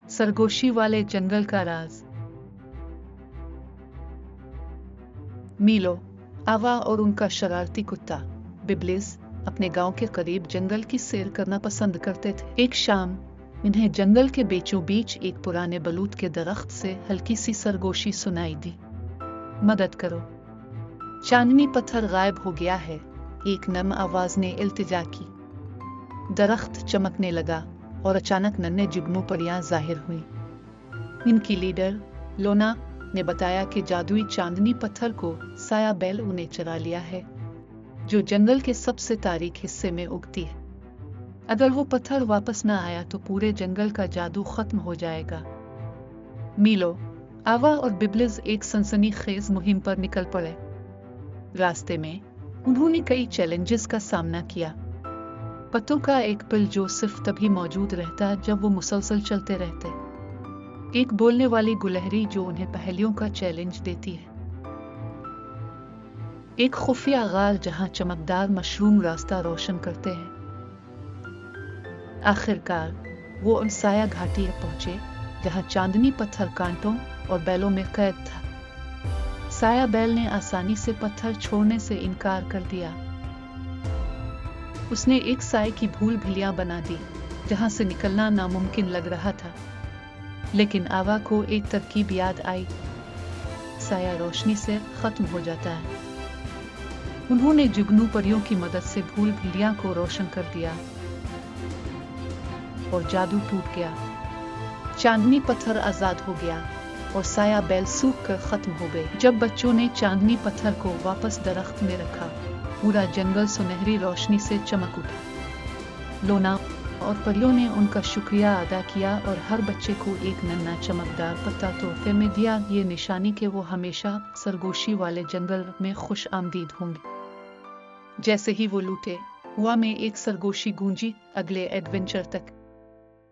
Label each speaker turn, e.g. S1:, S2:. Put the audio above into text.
S1: सरगोशी वाले जंगल का राज। मीलो, आवा और उनका शरारती कुत्ता बिब्लिस अपने गांव के करीब जंगल की सैर करना पसंद करते थे। एक शाम इन्हें जंगल के बीचों बीच एक पुराने बलूत के दरख्त से हल्की सी सरगोशी सुनाई दी। मदद करो, चांदनी पत्थर गायब हो गया है, एक नम आवाज ने इल्तिजा की। दरख्त चमकने लगा और अचानक नन्हे जुगनू परियां जाहिर हुई। इनकी लीडर लोना ने बताया कि जादुई चांदनी पत्थर को साया बैल उन्हें चरा लिया है, जो जंगल के सबसे तारीख हिस्से में उगती है। अगर वो पत्थर वापस न आया तो पूरे जंगल का जादू खत्म हो जाएगा। मीलो, आवा और बिब्लिस एक सनसनीखेज मुहिम पर निकल पड़े। रास्ते में उन्होंने कई चैलेंजेस का सामना किया। पत्तों का एक पिल जो सिर्फ तभी मौजूद रहता जब वो मुसलसल चलते रहते। एक बोलने वाली गुलहरी जो उन्हें पहेलियों का चैलेंज देती है। एक खुफिया गार जहां चमकदार मशरूम रास्ता रोशन करते हैं। आखिरकार वो उन साया घाटी पहुंचे जहां चांदनी पत्थर कांटों और बैलों में कैद था। साया बैल ने आसानी से पत्थर छोड़ने से इनकार कर दिया। उसने एक साए की भूल भुलियां बना दी जहां से निकलना नामुमकिन लग रहा था। लेकिन आवा को एक तरकीब याद आई। साया रोशनी से खत्म हो जाता है। उन्होंने जुगनू परियों की मदद से भूल भुलियां को रोशन कर दिया और जादू टूट गया। चांदनी पत्थर आजाद हो गया और साया बैल सूख कर खत्म हो गए। जब बच्चों ने चांदनी पत्थर को वापस दरख्त में रखा, पूरा जंगल सुनहरी रोशनी से चमक उठा। लोना और परियों ने उनका शुक्रिया अदा किया और हर बच्चे को एक नन्हा चमकदार पत्ता तोहफे में दिया, ये निशानी कि वो हमेशा सरगोशी वाले जंगल में खुश आमदीद होंगे। जैसे ही वो लूटे, हुआ में एक सरगोशी गूंजी। अगले एडवेंचर तक